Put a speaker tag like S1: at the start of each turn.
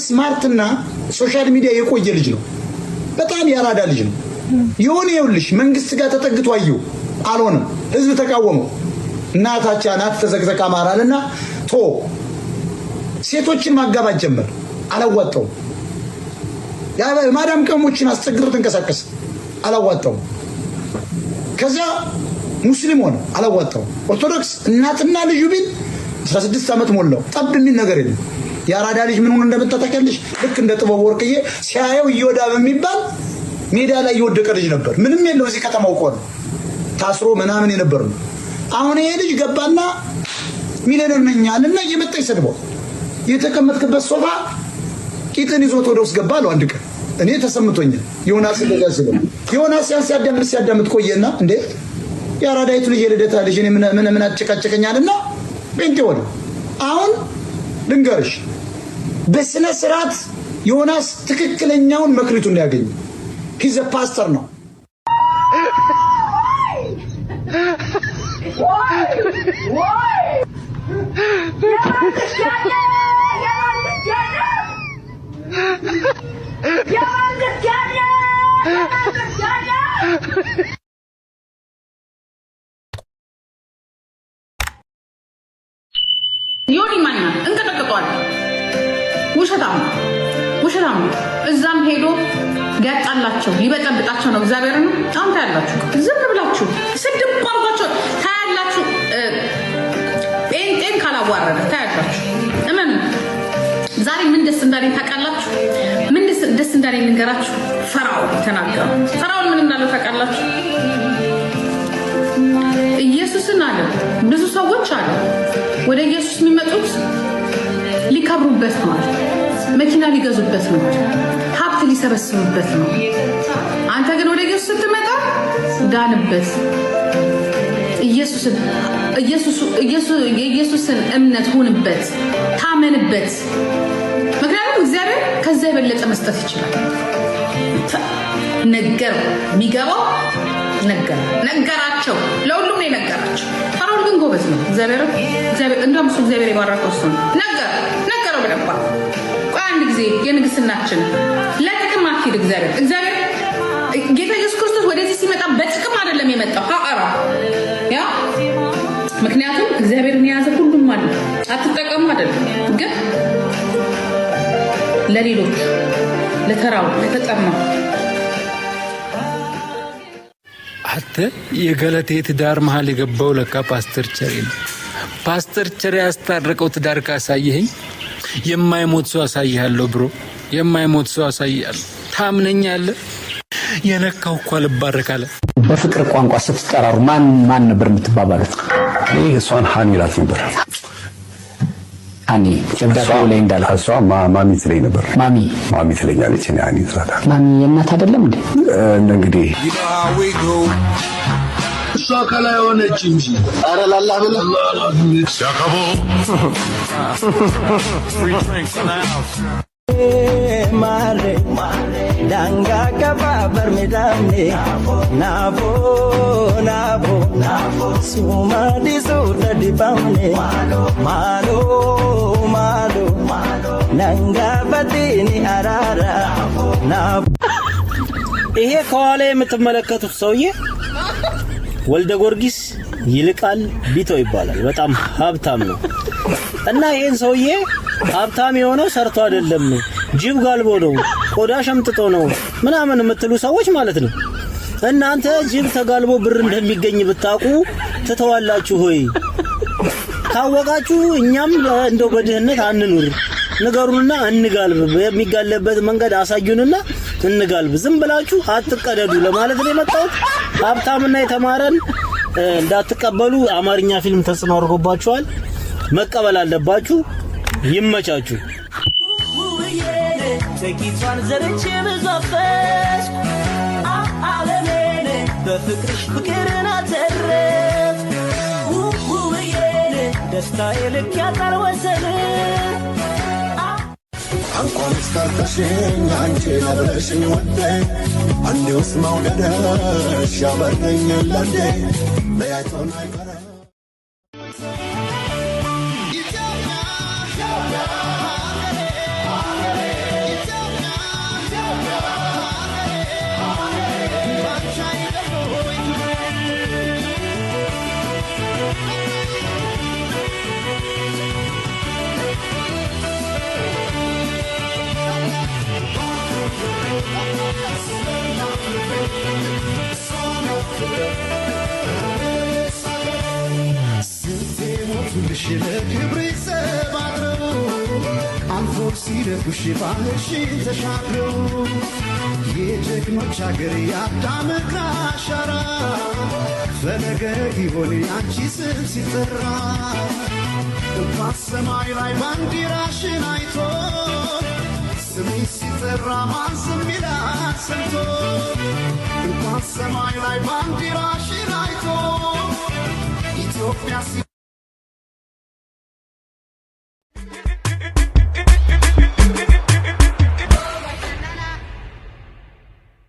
S1: ስማርትና ሶሻል ሚዲያ የቆየ ልጅ ነው። በጣም ያራዳ ልጅ ነው። የሆነ ይኸውልሽ መንግስት ጋር ተጠግቶ አየው አልሆነም። ህዝብ ተቃወመው። እናታችን አናት ተዘግዘቃ ማራልና ቶ ሴቶችን ማጋባት ጀመር። አላዋጣው። ያ ማዳም ቀሞችን አስቸግሮ ተንቀሳቀስ። አላዋጣው። ከዛ ሙስሊም ሆነ። አላዋጣው። ኦርቶዶክስ እናትና ልጁ ቢል 16 ዓመት ሞላው። ጠብ የሚል ነገር የለም። ያራዳ ልጅ ምን ሆነ እንደምታተከልሽ ልክ እንደ ጥበብ ወርቅዬ ሲያየው ይወዳ በሚባል ሜዳ ላይ ይወደቀ ልጅ ነበር። ምንም የለው እዚህ ከተማው ቆን ታስሮ ምናምን የነበር ነው። አሁን ይሄ ልጅ ገባና ሚሊዮነር ነኝ አለና እየመጣ ይሰድበው። የተቀመጥክበት ሶፋ ቂጥን ይዞት ወደ ውስጥ ገባ አለው አንድ ቀን። እኔ ተሰምቶኛል። ዮናስ እንደጋስለ ዮናስ ሲያዳምጥ ቆየና እንዴ ያራዳይቱ ልጅ የልደታ ልጅ እኔ ምን አጨቃጨቀኛልና ቤንቴ ወደ አሁን ልንገርሽ በስነ ስርዓት ዮናስ ትክክለኛውን መክሊቱን ነው ያገኘው። ሂዝ አ ፓስተር ነው።
S2: ዮኒ ማኛ እንቀጠቅጧል። ውሸታም እዛም ሄዶ ያጣላቸው ሊበጠብጣቸው ነው። እግዚአብሔር ነው አንተ ያላችሁ ዝም ብላችሁ ስድብ ቆርባቸው ታያላችሁ። ጴንጤን ካላዋረደ ታያላችሁ። እመኑ። ዛሬ ምን ደስ እንዳለኝ ታውቃላችሁ? ምን ደስ እንዳለኝ ልንገራችሁ። ፈርዖን ተናገረ። ፈርዖን ምን እንዳለው ታውቃላችሁ? ኢየሱስን አለ ብዙ ሰዎች አለ ወደ ኢየሱስ የሚመጡት ሊከብሩበት ነው፣ መኪና ሊገዙበት ነው፣ ሀብት ሊሰበስቡበት ነው። አንተ ግን ወደ ኢየሱስ ስትመጣ ዳንበት። የኢየሱስን እምነት ሁንበት፣ ታመንበት። ምክንያቱም እግዚአብሔር ከዛ የበለጠ መስጠት ይችላል። ነገር የሚገባው ነገራቸው፣ ለሁሉም ነው የነገራቸው። ፈርዖን ግን ጎበዝ ነው። እግዚአብሔር እንደውም እሱ እግዚአብሔር የባረከው እሱ ነው። ነገረው በደንብ። ቆይ አንድ ጊዜ የንግስናችን ለጥቅም አትሂድ። እግዚአብሔር ጌታ ኢየሱስ ክርስቶስ ወደዚህ ሲመጣ በጥቅም አይደለም የመጣው። ያ ምክንያቱም እግዚአብሔርን የያዘ ሁሉም አለ። አትጠቀሙ አይደለም ግን ለሌሎች ለተራው ለተጠማው
S3: አተ የገለቴ ትዳር መሃል የገባው ለካ ፓስተር ቸሬ ነው። ፓስተር ቸሬ ያስታረቀው ትዳር ካሳየኝ የማይሞት ሰው አሳይሃለሁ ብሮ፣ የማይሞት ሰው አሳይሃለሁ። ታምነኛለህ? የነካው እኮ አልባረካለ።
S4: በፍቅር ቋንቋ ስትጠራሩ ማን ነበር የምትባባሉት?
S5: እኔ እሷን ሃኒ እላት ነበር።
S4: ሃኒ ጨምዳው ላይ እንዳለ
S5: እሷ ማሚ ትለኝ ነበር። ማሚ ትለኛለች። እኔ ሃኒ እላታለሁ።
S4: ማሚ የእናት አይደለም እንዴ?
S5: እንግዲህ
S6: እሷ ከላይ ሆነች እንጂ ኧረ ላላ ብለህ
S7: Mare danga kaba barmidamne nabo suma disuta dibamne malo nanga badini arara nabo ይሄ ከኋላ የምትመለከቱት ሰውዬ ወልደ ጊዮርጊስ ይልቃል ቢተው ይባላል። በጣም ሀብታም ነው እና ይሄን ሰውዬ ሀብታም የሆነው ሰርቶ አይደለም፣ ጅብ ጋልቦ ነው፣ ቆዳ ሸምጥጦ ነው ምናምን የምትሉ ሰዎች ማለት ነው። እናንተ ጅብ ተጋልቦ ብር እንደሚገኝ ብታውቁ ትተዋላችሁ ሆይ? ካወቃችሁ እኛም እንደው በድህነት አንኑር፣ ንገሩንና እንጋልብ፣ የሚጋለበት መንገድ አሳዩንና እንጋልብ። ዝም ብላችሁ አትቀደዱ ለማለት ነው የመጣሁት። ሀብታምና የተማረን እንዳትቀበሉ አማርኛ ፊልም ተጽዕኖ አድርጎባችኋል። መቀበል አለባችሁ። ይመቻችሁ። ተቂቷን ዘርቼ በዛፈሽ አለኔ በፍቅርሽ ፍቅርን አተረፍ ደስታዬ ልክ ያጣል ወሰን
S6: እንኳን ስታርተሽኝ አንቺ ነብረሽኝ ወደ አንዴ ውስጥ መውደደሽ ያበረኝ ለንዴ በያይቶን አይቀረ
S8: ታሪክሽ ለክብር ይሰባረው አልፎ ሲደጉሽ ባህርሽን ተሻግረው የጀግኖች አገር የአዳም እግር አሻራ ፈለገ ይሆን ያንቺ ስም ሲጠራ እንኳን ሰማይ ላይ ባንዲራሽን አይቶ ስምሽ ሲጠራ ማን ዝም ይላል ሰምቶ እንኳን ሰማይ ላይ ባንዲራሽን አይቶ ኢትዮጵያ